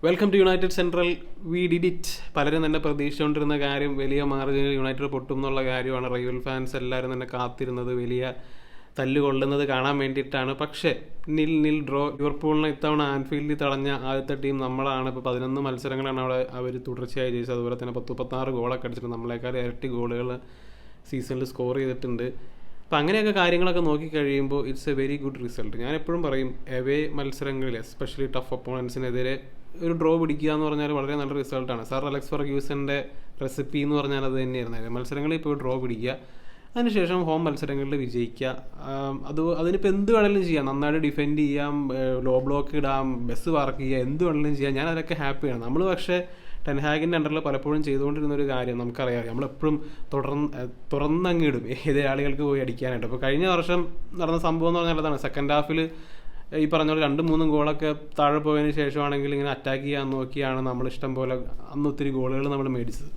Welcome to United Central. We did it. പലരും തന്നെ പ്രതീക്ഷിച്ചുകൊണ്ടിരുന്ന കാര്യം വലിയ മാർജിനിൽ യുണൈറ്റഡ് പൊട്ടും എന്നുള്ള കാര്യമാണ്. റൈവൽ ഫാൻസ് എല്ലാവരും തന്നെ കാത്തിരുന്നത് വലിയ തല്ലുകൊള്ളുന്നത് കാണാൻ വേണ്ടിയിട്ടാണ്. പക്ഷേ നിൽ ഡ്രോ. ലിവർപൂളിനെ ഇത്തവണ ആൻഫീൽഡിൽ തടഞ്ഞ ആദ്യത്തെ ടീം നമ്മളാണ്. ഇപ്പോൾ 11 മത്സരങ്ങളാണ് അവിടെ അവർ തുടർച്ചയായി ജയിച്ചത്. അതുപോലെ തന്നെ 36 ഗോളൊക്കെ അടിച്ചിട്ടുണ്ട്. നമ്മളെക്കാൾ ഇരട്ടി ഗോളുകൾ സീസണിൽ സ്കോർ ചെയ്തിട്ടുണ്ട്. അപ്പം അങ്ങനെയൊക്കെ കാര്യങ്ങളൊക്കെ നോക്കിക്കഴിയുമ്പോൾ it's a very good result. ഞാൻ എപ്പോഴും പറയും, എവേ മത്സരങ്ങളിൽ എസ്പെഷ്യലി ടഫ് ഒപ്പോണൻസിനെതിരെ ഒരു ഡ്രോ പിടിക്കുക എന്ന് പറഞ്ഞാൽ വളരെ നല്ല റിസൾട്ടാണ്. സർ അലക്സ് ഫെർഗ്യൂസൻ്റെ റെസിപ്പി എന്ന് പറഞ്ഞാൽ അത് തന്നെയായിരുന്നു. മത്സരങ്ങളിൽ ഇപ്പോൾ ഡ്രോ പിടിക്കുക, അതിനുശേഷം ഹോം മത്സരങ്ങളിൽ വിജയിക്കുക. അതിനിപ്പോൾ എന്ത് വേണമെങ്കിലും ചെയ്യാം. നന്നായിട്ട് ഡിഫെൻഡ് ചെയ്യാം, ലോ ബ്ലോക്ക് ഇടാം, ബസ് പാർക്ക് ചെയ്യുക, എന്ത് വേണമെങ്കിലും ചെയ്യാം. ഞാൻ അതിലൊക്കെ ഹാപ്പിയാണ്. നമ്മൾ പക്ഷേ ടെൻഹാഗിൻ്റെ അണ്ടറിൽ പലപ്പോഴും ചെയ്തുകൊണ്ടിരുന്ന ഒരു കാര്യം നമുക്കറിയാം. നമ്മളെപ്പോഴും തുറന്നങ്ങ് ഇടും ഏത് ആളുകൾക്ക് പോയി അടിക്കാനായിട്ട്. അപ്പോൾ കഴിഞ്ഞ വർഷം നടന്ന സംഭവം എന്ന് പറഞ്ഞാൽ അതാണ്. സെക്കൻഡ് ഹാഫിൽ ഈ പറഞ്ഞ പോലെ 2-3 ഗോളൊക്കെ താഴെ പോയതിന് ശേഷമാണെങ്കിൽ ഇങ്ങനെ അറ്റാക്ക് ചെയ്യാൻ നോക്കിയാണ് നമ്മൾ ഇഷ്ടം പോലെ അന്ന് ഒത്തിരി ഗോളുകൾ നമ്മൾ മേടിച്ചത്.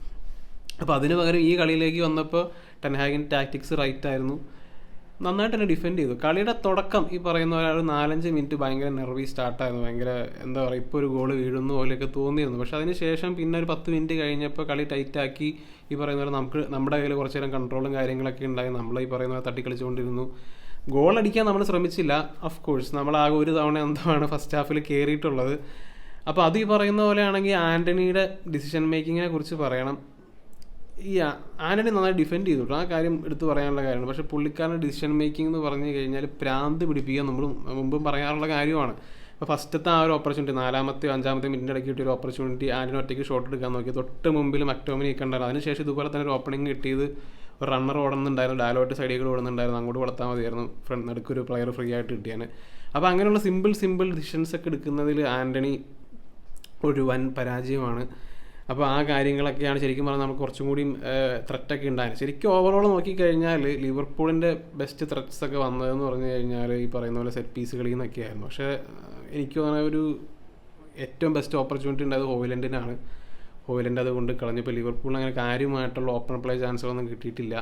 അപ്പോൾ അതിന് പകരം ഈ കളിയിലേക്ക് വന്നപ്പോൾ ടെൻഹാഗിൻ്റെ ടാക്ടിക്സ് റൈറ്റ് ആയിരുന്നു. നന്നായിട്ട് തന്നെ ഡിഫെൻഡ് ചെയ്തു. കളിയുടെ തുടക്കം ഈ പറയുന്ന പോലെ ഒരു 4-5 മിനിറ്റ് ഭയങ്കര നെർവി സ്റ്റാർട്ടായിരുന്നു. ഭയങ്കര എന്താ പറയുക, ഇപ്പോൾ ഒരു ഗോൾ വീഴുന്ന പോലെയൊക്കെ തോന്നിയിരുന്നു. പക്ഷേ അതിന് ശേഷം പിന്നെ ഒരു 10 മിനിറ്റ് കഴിഞ്ഞപ്പോൾ കളി ടൈറ്റാക്കി. ഈ പറയുന്ന പോലെ നമ്മുടെ കയ്യിൽ കുറച്ച് നേരം കൺട്രോളും കാര്യങ്ങളൊക്കെ ഉണ്ടായി. നമ്മൾ ഈ പറയുന്ന പോലെ തട്ടിക്കളിച്ചുകൊണ്ടിരുന്നു. ഗോൾ അടിക്കാൻ നമ്മൾ ശ്രമിച്ചില്ല. ഓഫ് കോഴ്സ് നമ്മൾ ആകെ ഒരു തവണ എന്താണ് ഫസ്റ്റ് ഹാഫിൽ കയറിയിട്ടുള്ളത്. അപ്പോൾ അത് ഈ പറയുന്ന പോലെ ആണെങ്കിൽ ആൻ്റണിയുടെ ഡിസിഷൻ മേക്കിങ്ങിനെ കുറിച്ച് പറയണം. ഈ ആൻ്റണി നന്നായി ഡിഫെൻഡ് ചെയ്തിട്ടു, ആ കാര്യം എടുത്ത് പറയാനുള്ള കാര്യമാണ്. പക്ഷേ പുള്ളിക്കാരൻ്റെ ഡിസിഷൻ മേക്കിംഗ് എന്ന് പറഞ്ഞു കഴിഞ്ഞാൽ പ്രാന്ത് പിടിപ്പിക്കുക. നമ്മൾ മുമ്പും പറയാറുള്ള കാര്യമാണ്. അപ്പോൾ ഫസ്റ്റത്തെ ആ ഒരു ഓപ്പർച്യൂണിറ്റി 4-ാമത്തെയോ 5-ാമത്തെയോ മിനിറ്റ് ഇടയ്ക്ക് കിട്ടിയ ഒരു ഓപ്പർച്യൂണിറ്റി ആൻ്റണി ഒറ്റയ്ക്ക് ഷോട്ട് എടുക്കാൻ നോക്കി. തൊട്ട് മുമ്പിൽ മക്ടോമിനി നിൽക്കണ്ടായിരുന്നു. അതിനുശേഷം ഇതുപോലെ തന്നെ ഒരു ഓപ്പണിംഗ് കിട്ടിയത് ഒരു റണ്ണർ ഓടുന്നുണ്ടായിരുന്നു, ഡാലോട്ട് സൈഡിൽ ഓടുന്നുണ്ടായിരുന്നു. അങ്ങോട്ട് വളർത്താൽ മതിയായിരുന്നു, ഫ്രണ്ട് നടുക്കൊരു പ്ലെയർ ഫ്രീ ആയിട്ട് കിട്ടിയാണ്. അപ്പോൾ അങ്ങനെയുള്ള സിമ്പിൾ ഡിസിഷൻസ് ഒക്കെ എടുക്കുന്നതിൽ ആൻ്റണി ഒരു വൻ പരാജയമാണ്. അപ്പോൾ ആ കാര്യങ്ങളൊക്കെയാണ് ശരിക്കും പറഞ്ഞാൽ നമുക്ക് കുറച്ചും കൂടിയും ത്രെറ്റൊക്കെ ഉണ്ടായിരുന്നു. ശരിക്കും ഓവറോൾ നോക്കിക്കഴിഞ്ഞാൽ ലിവർപൂളിൻ്റെ ബെസ്റ്റ് ത്രെറ്റ്സ് ഒക്കെ വന്നതെന്ന് പറഞ്ഞു കഴിഞ്ഞാൽ ഈ പറയുന്ന പോലെ സെറ്റ് പീസ് കളിയിൽ നിന്നൊക്കെയായിരുന്നു. പക്ഷേ എനിക്ക് തോന്നുന്ന ഒരു ഏറ്റവും ബെസ്റ്റ് ഓപ്പർച്യൂണിറ്റി ഉണ്ടായത് ഹോയിലൻഡിനാണ്. ഹോയിലൻഡ് അതുകൊണ്ട് കളഞ്ഞപ്പോൾ ലിവർപൂളിന് അങ്ങനെ കാര്യമായിട്ടുള്ള ഓപ്പൺ പ്ലേ ചാൻസുകളൊന്നും കിട്ടിയിട്ടില്ല.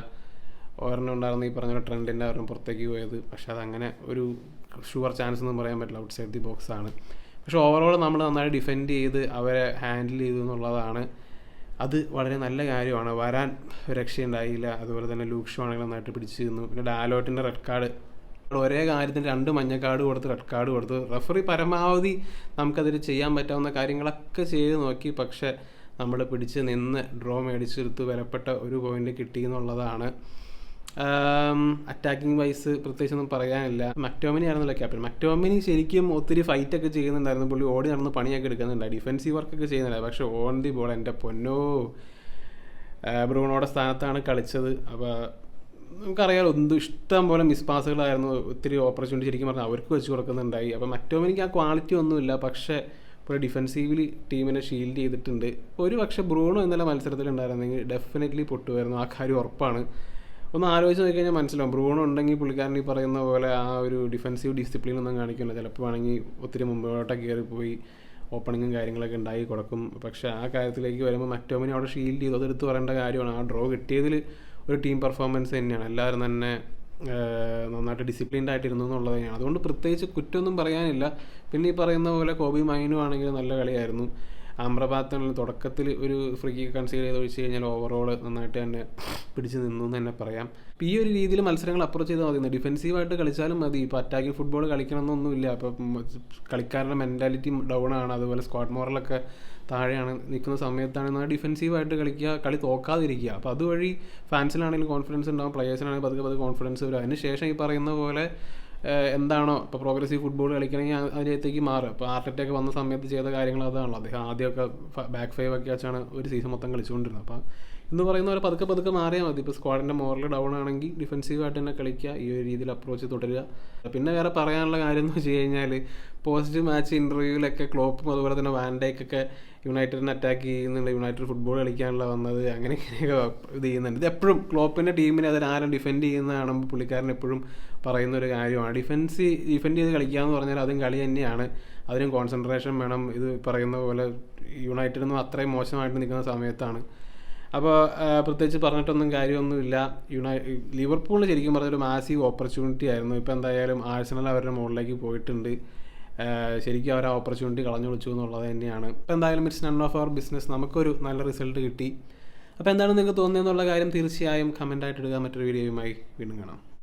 ഒരെണ്ണം ഉണ്ടായിരുന്നു, ഈ പറഞ്ഞ ട്രെൻഡിൻ്റെ ഒരെണ്ണം പുറത്തേക്ക് പോയത്. പക്ഷേ അതങ്ങനെ ഒരു ഷുവർ ചാൻസ് ഒന്നും പറയാൻ പറ്റില്ല, ഔട്ട് സൈഡ് ദി ബോക്സ് ആണ്. പക്ഷേ ഓവറോൾ നമ്മൾ നന്നായി ഡിഫെൻഡ് ചെയ്ത് അവരെ ഹാൻഡിൽ ചെയ്തു എന്നുള്ളതാണ്. അത് വളരെ നല്ല കാര്യമാണ്. വരാൻ രക്ഷയുണ്ടായില്ല. അതുപോലെ തന്നെ ലൂക്ഷോ ആണെങ്കിൽ നന്നായിട്ട് പിടിച്ചു നിന്നു. പിന്നെ ഡാലോട്ടിൻ്റെ റെഡ് കാർഡ്, ഒരേ കാര്യത്തിന് 2 മഞ്ഞ കാർഡ് കൊടുത്ത് റെഡ് കാർഡ് കൊടുത്തു. റെഫറി പരമാവധി നമുക്കതിൽ ചെയ്യാൻ പറ്റാവുന്ന കാര്യങ്ങളൊക്കെ ചെയ്ത് നോക്കി. പക്ഷേ നമ്മൾ പിടിച്ച് നിന്ന് ഡ്രോ മേടിച്ചെടുത്ത് വിലപ്പെട്ട ഒരു പോയിന്റ് കിട്ടി എന്നുള്ളതാണ്. അറ്റാക്കിംഗ് വൈസ് പ്രത്യേകിച്ചൊന്നും പറയാനില്ല. മക്ടോമിനി ആയിരുന്നല്ലോ ക്യാപ്റ്റൻ. മക്ടോമിനി ശരിക്കും ഒത്തിരി ഫൈറ്റൊക്കെ ചെയ്യുന്നുണ്ടായിരുന്നു. പുള്ളി ഓടി നടന്ന് പണിയൊക്കെ എടുക്കുന്നുണ്ടായി, ഡിഫെൻസീവ് വർക്കൊക്കെ ചെയ്യുന്നുണ്ടായി. പക്ഷേ ഓൺ ദി ബോൾ എൻ്റെ പൊന്നോ, ബ്രൂണോയുടെ സ്ഥാനത്താണ് കളിച്ചത്. അപ്പോൾ നമുക്കറിയാമല്ലോ, ഇഷ്ടം പോലെ മിസ് പാസുകളായിരുന്നു. ഒത്തിരി ഓപ്പർച്യൂണിറ്റി ശരിക്കും പറഞ്ഞാൽ അവർക്ക് വെച്ച് കൊടുക്കുന്നുണ്ടായി. അപ്പോൾ മക്ടോമിനിക്ക് ആ ക്വാളിറ്റി ഒന്നുമില്ല. പക്ഷേ ഇപ്പോൾ ഡിഫെൻസീവ്ലി ടീമിനെ ഷീൽഡ് ചെയ്തിട്ടുണ്ട്. ഒരു പക്ഷേ ബ്രൂണോ ഇന്നലെ മത്സരത്തിലുണ്ടായിരുന്നെങ്കിൽ ഡെഫിനറ്റ്ലി പൊട്ടുമായിരുന്നു, ആ കാര്യം ഉറപ്പാണ്. ഒന്ന് ആലോചിച്ച് നോക്കിക്കഴിഞ്ഞാൽ മനസ്സിലാവും. ബ്രൂണോ ഉണ്ടെങ്കിൽ പുള്ളിക്കാരൻ ഈ പറയുന്ന പോലെ ആ ഒരു ഡിഫെൻസീവ് ഡിസിപ്ലിൻ ഒന്നും കാണിക്കില്ല. ചിലപ്പോൾ ആണെങ്കിൽ ഒത്തിരി മുമ്പോട്ടൊക്കെ കയറിപ്പോയി ഓപ്പണിങ്ങും കാര്യങ്ങളൊക്കെ ഉണ്ടായി കൊടുക്കും. പക്ഷേ ആ കാര്യത്തിലേക്ക് വരുമ്പോൾ മക്ടോമിനി അവിടെ ഷീൽഡ് ചെയ്തു. അതെടുത്ത് പറയേണ്ട കാര്യമാണ്. ആ ഡ്രോ കിട്ടിയതിൽ ഒരു ടീം പെർഫോമൻസ് തന്നെയാണ്. എല്ലാവരും തന്നെ നന്നായിട്ട് ഡിസിപ്ലിൻഡ് ആയിട്ടിരുന്നു എന്നുള്ളത് തന്നെയാണ്. അതുകൊണ്ട് പ്രത്യേകിച്ച് കുറ്റമൊന്നും പറയാനില്ല. പിന്നെ ഈ പറയുന്ന പോലെ കോബി മൈനു ആണെങ്കിൽ നല്ല കളിയായിരുന്നു. അമ്രബാത്തിന് തുടക്കത്തിൽ ഒരു ഫ്രീ കിക്ക് കൺസീഡ് ചെയ്ത് ഒഴിച്ച് കഴിഞ്ഞാൽ ഓവറോൾ നന്നായിട്ട് തന്നെ പിടിച്ച് നിന്നു എന്ന് തന്നെ പറയാം. ഇപ്പോൾ ഈ ഒരു രീതിയിൽ മത്സരങ്ങൾ അപ്രോച്ച് ചെയ്താൽ മതി. ഡിഫെൻസീവായിട്ട് കളിച്ചാലും മതി. ഇപ്പോൾ അറ്റാക്കിംഗ് ഫുട്ബോൾ കളിക്കണമെന്നൊന്നുമില്ല. അപ്പം കളിക്കാരുടെ മെൻറ്റാലിറ്റി ഡൗൺ ആണ്. അതുപോലെ സ്ക്വാഡ് മോറലൊക്കെ താഴെയാണ് നിൽക്കുന്ന സമയത്താണ് ഡിഫെൻസീവായിട്ട് കളിക്കുക, കളി തോക്കാതിരിക്കുക. അപ്പോൾ അതുവഴി ഫാൻസിനാണെങ്കിലും കോൺഫിഡൻസ് ഉണ്ടാകും, പ്ലെയേഴ്സിനാണെങ്കിൽ പതുക്കെ കോൺഫിഡൻസ് വരും. അതിനുശേഷം ഈ പറയുന്ന പോലെ എന്താണോ ഇപ്പോൾ പ്രോഗ്രസീവ് ഫുട്ബോൾ കളിക്കണമെങ്കിൽ അതിനകത്തേക്ക് മാറും. ഇപ്പോൾ ആർട്ടറ്റയൊക്കെ വന്ന സമയത്ത് ചെയ്ത കാര്യങ്ങൾ അതാണല്ലോ. അദ്ദേഹം ആദ്യമൊക്കെ ബാക്ക് ഫൈവ് ഒക്കെ വെച്ചാണ് ഒരു സീസൺ മൊത്തം കളിച്ചുകൊണ്ടിരുന്നത്. അപ്പോൾ എന്ന് പറയുന്ന പോലെ പതുക്കെ മാറിയാൽ മതി. ഇപ്പോൾ സ്ക്വാഡിൻ്റെ മോറൽ ഡൗൺ ആണെങ്കിൽ ഡിഫെൻസീവായിട്ട് തന്നെ കളിക്കുക, ഈ ഒരു രീതിയിൽ അപ്രോച്ച് തുടരുക. പിന്നെ വേറെ പറയാനുള്ള കാര്യം എന്ന് വെച്ച് കഴിഞ്ഞാൽ പോസ്റ്റ് മാച്ച് ഇൻ്റർവ്യൂവിലൊക്കെ ക്ലോപ്പും അതുപോലെ തന്നെ വാൻഡേക്കൊക്കെ യുണൈറ്റഡിനെ അറ്റാക്ക് ചെയ്യുന്നുണ്ട്, യുണൈറ്റഡ് ഫുട്ബോൾ കളിക്കാനുള്ള വന്നത്, അങ്ങനെയൊക്കെ ഇത് ചെയ്യുന്നുണ്ട്. ഇത് എപ്പോഴും ക്ലോപ്പിൻ്റെ ടീമിനെ അതിനാരും ഡിഫെൻഡ് ചെയ്യുന്ന കാണുമ്പോൾ പുള്ളിക്കാരൻ എപ്പോഴും പറയുന്നൊരു കാര്യമാണ്. ഡിഫെൻഡ് ചെയ്ത് കളിക്കുക എന്ന് പറഞ്ഞാൽ അതും കളി തന്നെയാണ്. അതിനും കോൺസെൻട്രേഷൻ വേണം. ഇത് പറയുന്ന പോലെ യുണൈറ്റഡൊന്നും അത്രയും മോശമായിട്ട് നിൽക്കുന്ന സമയത്താണ്. അപ്പോൾ പ്രത്യേകിച്ച് പറഞ്ഞിട്ടൊന്നും കാര്യമൊന്നുമില്ല. ലിവർപൂളിന് ശരിക്കും പറഞ്ഞൊരു മാസീവ് ഓപ്പർച്യൂണിറ്റി ആയിരുന്നു. ഇപ്പോൾ എന്തായാലും ആഴ്സണൽ അവരുടെ മുകളിലേക്ക് പോയിട്ടുണ്ട്. ശരിക്കും അവർ ആ ഓപ്പർച്യൂണിറ്റി കളഞ്ഞു വിളിച്ചു എന്നുള്ളത് തന്നെയാണ്. അപ്പോൾ എന്തായാലും it's none of our business. നമുക്കൊരു നല്ല റിസൾട്ട് കിട്ടി. അപ്പോൾ എന്താണ് നിങ്ങൾക്ക് തോന്നിയെന്നുള്ള കാര്യം തീർച്ചയായും കമൻറ്റായിട്ട് ഇടുക. മറ്റൊരു വീഡിയോയുമായി വീണ്ടും കാണാം.